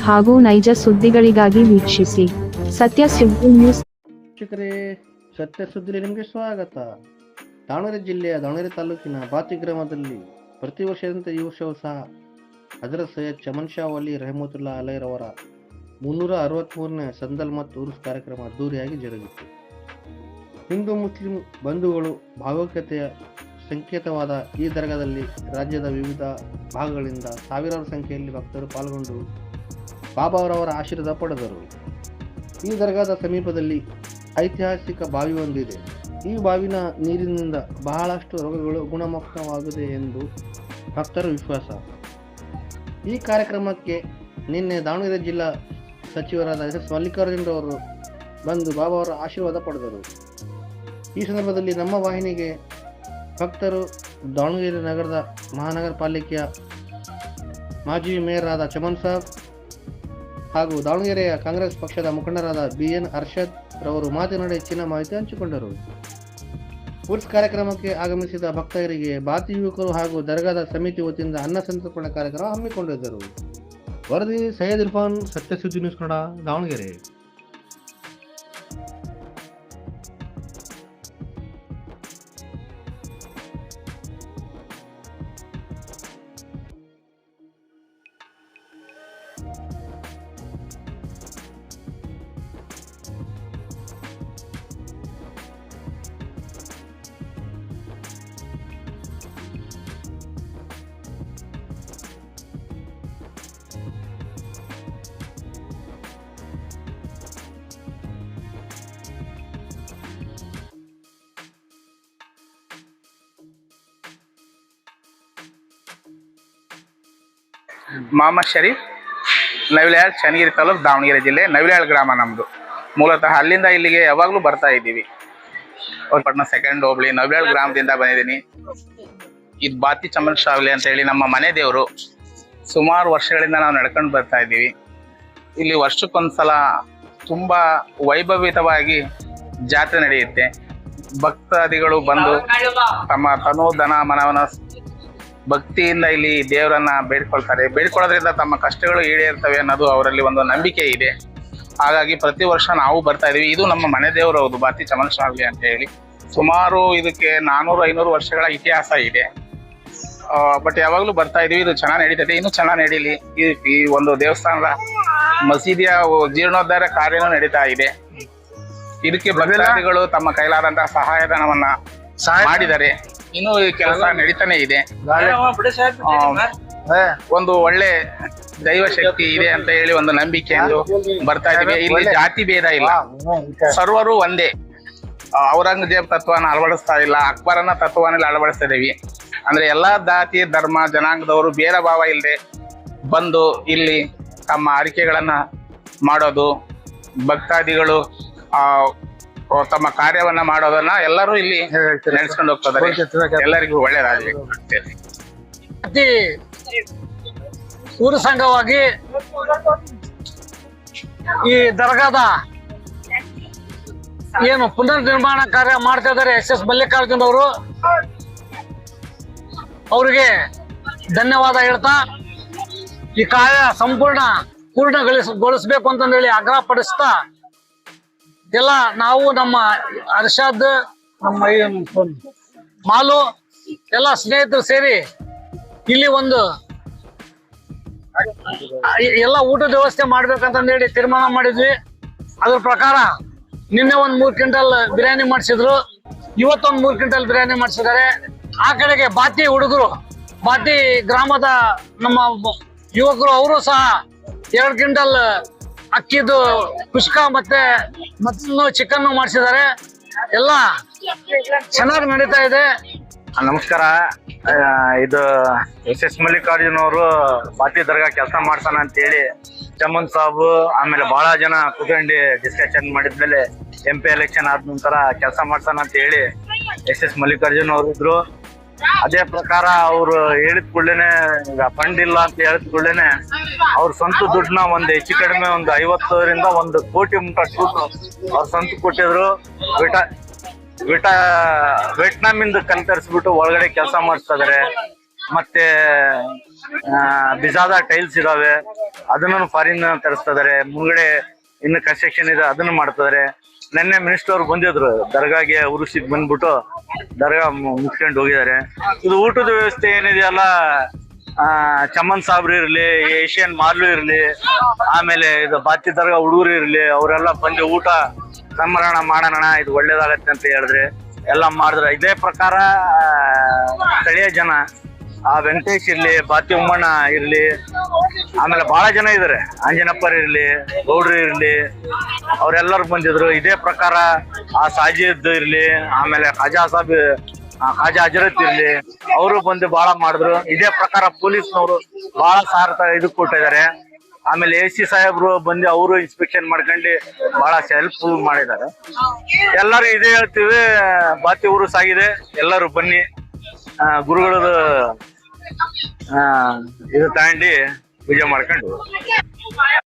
ಹಾಗೂ ನೈಜ ಸುದ್ದಿಗಳಿಗಾಗಿ ವೀಕ್ಷಿಸಿ ಸತ್ಯ ಸುದ್ದಿ ನ್ಯೂಸ್. ವೀಕ್ಷಕರೇ, ಸತ್ಯ ಸುದ್ದಿಗೆ ನಿಮಗೆ ಸ್ವಾಗತ. ದಾವಣಗೆರೆ ಜಿಲ್ಲೆಯ ದಾವಣಗೆರೆ ತಾಲೂಕಿನ ಬಾತಿ ಗ್ರಾಮದಲ್ಲಿ ಪ್ರತಿ ವರ್ಷದಂತೆ ಈ ವರ್ಷವೂ ಸಹ ಹಜರತ್ ಸೈಯದ್ ಚಮನ್ ಶಾ ವಲಿ ರಹಮತುಲ್ಲಾ ಅಲೈರವರ 363ನೇ ಸಂದಲ್ ಮತ್ತು ಉರ್ಸ್ ಕಾರ್ಯಕ್ರಮ ಅದ್ದೂರಿಯಾಗಿ ಜರುಗಿತು. ಹಿಂದೂ ಮುಸ್ಲಿಂ ಬಂಧುಗಳು ಭಾವೈಕ್ಯತೆಯ ಸಂಕೇತವಾದ ಈ ದರ್ಗಾದಲ್ಲಿ ರಾಜ್ಯದ ವಿವಿಧ ಭಾಗಗಳಿಂದ ಸಾವಿರಾರು ಸಂಖ್ಯೆಯಲ್ಲಿ ಭಕ್ತರು ಪಾಲ್ಗೊಂಡು ಬಾಬಾರವರ ಆಶೀರ್ವಾದ ಪಡೆದರು. ಈ ದರ್ಗಾದ ಸಮೀಪದಲ್ಲಿ ಐತಿಹಾಸಿಕ ಬಾವಿ ಒಂದಿದೆ. ಈ ಬಾವಿನ ನೀರಿನಿಂದ ಬಹಳಷ್ಟು ರೋಗಗಳು ಗುಣಮುಖವಾಗಿದೆ ಎಂದು ಭಕ್ತರ ವಿಶ್ವಾಸ. ಈ ಕಾರ್ಯಕ್ರಮಕ್ಕೆ ನಿನ್ನೆ ದಾವಣಗೆರೆ ಜಿಲ್ಲಾ ಸಚಿವರಾದ ಎಸ್ ಮಲ್ಲಿಕಾರ್ಜುನ್ ರವರು ಬಂದು ಬಾಬಾವರ ಆಶೀರ್ವಾದ ಪಡೆದರು. ಈ ಸಂದರ್ಭದಲ್ಲಿ ನಮ್ಮ ವಾಹಿನಿಗೆ ಭಕ್ತರು ದಾವಣಗೆರೆ ನಗರದ ಮಹಾನಗರ ಪಾಲಿಕೆಯ ಮಾಜಿ ಮೇಯರ್ ಆದ ಚಮನ್ ಸಾಬ್ ಹಾಗೂ ದಾವಣಗೆರೆಯ ಕಾಂಗ್ರೆಸ್ ಪಕ್ಷದ ಮುಖಂಡರಾದ BN ಅರ್ಷದ್ ರವರು ಮಾತನಾಡಿ ಹೆಚ್ಚಿನ ಮಾಹಿತಿ ಹಂಚಿಕೊಂಡರು. ಉರ್ಸ್ ಕಾರ್ಯಕ್ರಮಕ್ಕೆ ಆಗಮಿಸಿದ ಭಕ್ತರಿಗೆ ಬಾತಿ ಯುವಕರು ಹಾಗೂ ದರ್ಗಾದ ಸಮಿತಿ ವತಿಯಿಂದ ಅನ್ನ ಸಂತರ್ಪಣೆ ಕಾರ್ಯಕ್ರಮ ಹಮ್ಮಿಕೊಂಡಿದ್ದರು. ವರದಿ ಸೈಯದ್ ಇರ್ಫಾನ್, ಸತ್ಯ ಸುದ್ದಿ ನ್ಯೂಸ್ ಕನ್ನಡ, ದಾವಣಗೆರೆ. ಮೊಹಮ್ಮದ್ ಶರೀಫ್, ನವಿಲ್ಯಾಳ್, ಚನ್ನಗಿರಿ ತಾಲೂಕು, ದಾವಣಗೆರೆ ಜಿಲ್ಲೆ, ನವಿಲ್ಯಾಳ್ ಗ್ರಾಮ ನಮ್ಮದು. ಮೂಲತಃ ಅಲ್ಲಿಂದ ಇಲ್ಲಿಗೆ ಯಾವಾಗಲೂ ಬರ್ತಾ ಇದ್ದೀವಿ. ಪಟ್ಟಣ ಸೆಕೆಂಡ್ ಹೋಬಳಿ ನವಿಲ್ಯಾಳ್ ಗ್ರಾಮದಿಂದ ಬಂದಿದ್ದೀನಿ. ಇದು ಬಾತಿ ಚಮನ್ ಶಾ ವಲಿ ಅಂತ ಹೇಳಿ ನಮ್ಮ ಮನೆ ದೇವರು. ಸುಮಾರು ವರ್ಷಗಳಿಂದ ನಾವು ನಡ್ಕೊಂಡು ಬರ್ತಾ ಇದ್ದೀವಿ. ಇಲ್ಲಿ ವರ್ಷಕ್ಕೊಂದ್ಸಲ ತುಂಬಾ ವೈಭವಿತವಾಗಿ ಜಾತ್ರೆ ನಡೆಯುತ್ತೆ. ಭಕ್ತಾದಿಗಳು ಬಂದು ತಮ್ಮ ತನು ಧನ ಮನವನ್ನ ಭಕ್ತಿಯಿಂದ ಇಲ್ಲಿ ದೇವರನ್ನ ಬೇಡ್ಕೊಳ್ತಾರೆ. ಬೇಡ್ಕೊಳ್ಳೋದ್ರಿಂದ ತಮ್ಮ ಕಷ್ಟಗಳು ಈಡೇರ್ತವೆ ಅನ್ನೋದು ಅವರಲ್ಲಿ ಒಂದು ನಂಬಿಕೆ ಇದೆ. ಹಾಗಾಗಿ ಪ್ರತಿ ವರ್ಷ ನಾವು ಬರ್ತಾ ಇದೀವಿ. ಇದು ನಮ್ಮ ಮನೆ ದೇವರು, ಹೌದು, ಬಾತಿ ಚಮನ್ ಶಾ ವಲಿ ಅಂತ ಹೇಳಿ. ಸುಮಾರು ಇದಕ್ಕೆ 400-500 ವರ್ಷಗಳ ಇತಿಹಾಸ ಇದೆ. ಬಟ್ ಯಾವಾಗ್ಲೂ ಬರ್ತಾ ಇದೀವಿ. ಇದು ಚೆನ್ನಾಗಿ ನಡೀತದೆ, ಇನ್ನೂ ಚೆನ್ನಾಗಿ ನಡೀಲಿ. ಈ ಒಂದು ದೇವಸ್ಥಾನದ ಮಸೀದಿಯ ಜೀರ್ಣೋದ್ಧಾರ ಕಾರ್ಯನೂ ನಡೀತಾ ಇದೆ. ಇದಕ್ಕೆ ಭಕ್ತಾದಿಗಳು ತಮ್ಮ ಕೈಲಾದಂತಹ ಸಹಾಯಧನವನ್ನ ಮಾಡಿದ್ದಾರೆ. ಇನ್ನೂ ಈ ಕೆಲಸ ನಡೀತಾನೆ ಇದೆ. ಒಂದು ಒಳ್ಳೆ ದೈವ ಶಕ್ತಿ ಇದೆ ಅಂತ ಹೇಳಿ ಒಂದು ನಂಬಿಕೆ ಎಂದು ಬರ್ತಾ ಇದೀವಿ. ಇಲ್ಲಿ ಜಾತಿ ಭೇದ ಇಲ್ಲ, ಸರ್ವರು ಒಂದೇ. ಔರಂಗಜೇಬ್ ತತ್ವನ ಅಳವಡಿಸ್ತಾ ಇಲ್ಲ, ಅಕ್ಬರನ ತತ್ವನಲ್ಲಿ ಅಳವಡಿಸ್ತಾ ಇದೀವಿ. ಅಂದ್ರೆ ಎಲ್ಲಾ ಜಾತಿ ಧರ್ಮ ಜನಾಂಗದವರು ಭೇದ ಭಾವ ಇಲ್ಲದೆ ಬಂದು ಇಲ್ಲಿ ತಮ್ಮ ಅರಿಕೆಗಳನ್ನ ಮಾಡೋದು, ಭಕ್ತಾದಿಗಳು ತಮ್ಮ ಕಾರ್ಯವನ್ನ ಮಾಡೋದನ್ನ ಎಲ್ಲರೂ ಇಲ್ಲಿ ನಡೆಸ್ಕೊಂಡು ಹೋಗ್ತಾರೆ. ಎಲ್ಲರಿಗೂ ಒಳ್ಳೆಯದಾಗಬೇಕು ಅಂತೇಳಿ ಊರ ಸಂಘವಾಗಿ ಈ ದರ್ಗಾದ ಏನು ಪುನರ್ ನಿರ್ಮಾಣ ಕಾರ್ಯ ಮಾಡ್ತಾ ಇದ್ದಾರೆ SS ಮಲ್ಲಿಕಾರ್ಜುನ್ ಅವರು. ಅವರಿಗೆ ಧನ್ಯವಾದ ಹೇಳ್ತಾ ಈ ಕಾರ್ಯ ಪೂರ್ಣಗೊಳಿಸಬೇಕು ಅಂತಂದೇಳಿ ಆಗ್ರಹ ಪಡಿಸ್ತಾ ಎಲ್ಲ ನಾವು ನಮ್ಮ ಅರ್ಷಾದ್, ನಮ್ಮ ಮಾಲು ಎಲ್ಲ ಸ್ನೇಹಿತರು ಸೇರಿ ಇಲ್ಲಿ ಒಂದು ಎಲ್ಲ ಊಟದ ವ್ಯವಸ್ಥೆ ಮಾಡ್ಬೇಕಂತಂದೇಳಿ ತೀರ್ಮಾನ ಮಾಡಿದ್ವಿ. ಅದ್ರ ಪ್ರಕಾರ ನಿನ್ನೆ 3 ಕ್ವಿಂಟಲ್ ಬಿರಿಯಾನಿ ಮಾಡಿಸಿದ್ರು, ಇವತ್ತೊಂದು 3 ಕ್ವಿಂಟಲ್ ಬಿರಿಯಾನಿ ಮಾಡಿಸಿದ್ದಾರೆ. ಆ ಕಡೆಗೆ ಬಾತಿ ಹುಡುಗರು, ಬಾತಿ ಗ್ರಾಮದ ನಮ್ಮ ಯುವಕರು, ಅವರು ಸಹ 2 ಕ್ವಿಂಟಲ್ ಅಕ್ಕಿದು ಕುಷ್ಕ ಮತ್ತೆ ಚಿಕನ್ ಮಾಡಿಸಿದ್ದಾರೆ. ಎಲ್ಲ ಚೆನ್ನಾಗಿ ನಡೀತಾ ಇದೆ. ನಮಸ್ಕಾರ. ಇದು SS ಮಲ್ಲಿಕಾರ್ಜುನ್ ಅವರು ಬಾತಿ ದರ್ಗಾ ಕೆಲಸ ಮಾಡ್ತಾನ ಅಂತ ಹೇಳಿ ಚಮನ್ ಸಾಬು ಆಮೇಲೆ ಬಹಳ ಜನ ಕೂತ್ಕೊಂಡು ಡಿಸ್ಕಷನ್ ಮಾಡಿದ್ಮೇಲೆ MP ಎಲೆಕ್ಷನ್ ಆದ ನಂತರ ಕೆಲಸ ಮಾಡ್ತಾನ ಅಂತ ಹೇಳಿ SS ಮಲ್ಲಿಕಾರ್ಜುನ್ ಅವರು ಇದ್ರು. ಅದೇ ಪ್ರಕಾರ ಅವ್ರು ಹೇಳಿದ ಕೂಡಲೇನೆ ಫಂಡ್ ಇಲ್ಲ ಅಂತ ಹೇಳಿದ ಕೂಡಲೇನೆ ಅವ್ರ ಸ್ವಂತ ದುಡ್ಡನ್ನ ಒಂದು ಹೆಚ್ಚು ಕಡಿಮೆ ಒಂದು 50ರಿಂದ 1 ಕೋಟಿ ಮುಟ್ಟ ಅವ್ರ ಸ್ವಂತ ಕೊಟ್ಟಿದ್ರು. ವಿಯೆಟ್ನಾಮಿಂದ ಕಲ್ ತರಿಸ್ಬಿಟ್ಟು ಒಳಗಡೆ ಕೆಲಸ ಮಾಡಿಸ್ತಾ ಇದಾರೆ. ಮತ್ತೆ ಬಿಸಾದ ಟೈಲ್ಸ್ ಇದಾವೆ, ಅದನ್ನು ಫಾರಿನ್ ತರಿಸ್ತಿದಾರೆ. ಮುಂಗಡೆ ಇನ್ನು ಕನ್ಸ್ಟ್ರಕ್ಷನ್ ಇದೆ, ಅದನ್ನು ಮಾಡ್ತಿದಾರೆ. ನಿನ್ನೆ ಮಿನಿಸ್ಟರ್ ಅವ್ರು ಬಂದಿದ್ರು ದರ್ಗಾಗೆ, ಉರುಸಿಗೆ ಬಂದ್ಬಿಟ್ಟು ದರ್ಗಾ ಮುಗಿಸ್ಕೊಂಡು ಹೋಗಿದ್ದಾರೆ. ಇದು ಊಟದ ವ್ಯವಸ್ಥೆ ಏನಿದೆಯಲ್ಲ, ಚಮನ್ ಸಾಬ್ರು ಇರ್ಲಿ, ಏಷ್ಯನ್ ಮಾರ್ಲು ಇರ್ಲಿ, ಆಮೇಲೆ ಇದು ಬಾತಿ ದರ್ಗಾ ಹುಡುಗರು ಇರ್ಲಿ, ಅವರೆಲ್ಲ ಬಂದು ಊಟ ಸಂಭ್ರಮ ಮಾಡೋಣ, ಇದು ಒಳ್ಳೇದಾಗತ್ತೆ ಅಂತ ಹೇಳಿದ್ರೆ ಎಲ್ಲ ಮಾಡಿದ್ರೆ. ಇದೇ ಪ್ರಕಾರ ಸ್ಥಳೀಯ ಜನ, ಆ ವೆಂಕಟೇಶ್ ಇರ್ಲಿ, ಬಾತಿ ಉಮ್ಮಣ್ಣ ಇರ್ಲಿ, ಆಮೇಲೆ ಬಹಳ ಜನ ಇದಾರೆ, ಅಂಜನಪ್ಪರ್ ಇರ್ಲಿ, ಗೌಡ್ರು ಇರ್ಲಿ, ಅವರೆಲ್ಲರೂ ಬಂದಿದ್ರು. ಇದೇ ಪ್ರಕಾರ ಆ ಸಾಜಿದ್ ಇರ್ಲಿ, ಆಮೇಲೆ ಖಾಜಾ ಸಾಬ್, ಖಾಜಾ ಹಜರತ್ ಇರ್ಲಿ, ಅವರು ಬಂದು ಬಹಳ ಮಾಡಿದ್ರು. ಇದೇ ಪ್ರಕಾರ ಪೊಲೀಸ್ನವರು ಬಹಳ ಇದು ಕೊಟ್ಟಿದ್ದಾರೆ. ಆಮೇಲೆ AC ಸಾಹೇಬ್ರು ಬಂದು ಅವರು ಇನ್ಸ್ಪೆಕ್ಷನ್ ಮಾಡ್ಕೊಂಡು ಬಹಳ ಹೆಲ್ಪ್ ಮಾಡಿದ್ದಾರೆ. ಎಲ್ಲರೂ ಇದೇ ಹೇಳ್ತೀವಿ, ಬಾತಿ ಉರುಸ್ ಆಗಿದೆ, ಎಲ್ಲರೂ ಬನ್ನಿ, ಗುರುಗಳದು ಇದು ತಗೊಂಡು ಪೂಜೆ ಮಾಡ್ಕೊಂಡು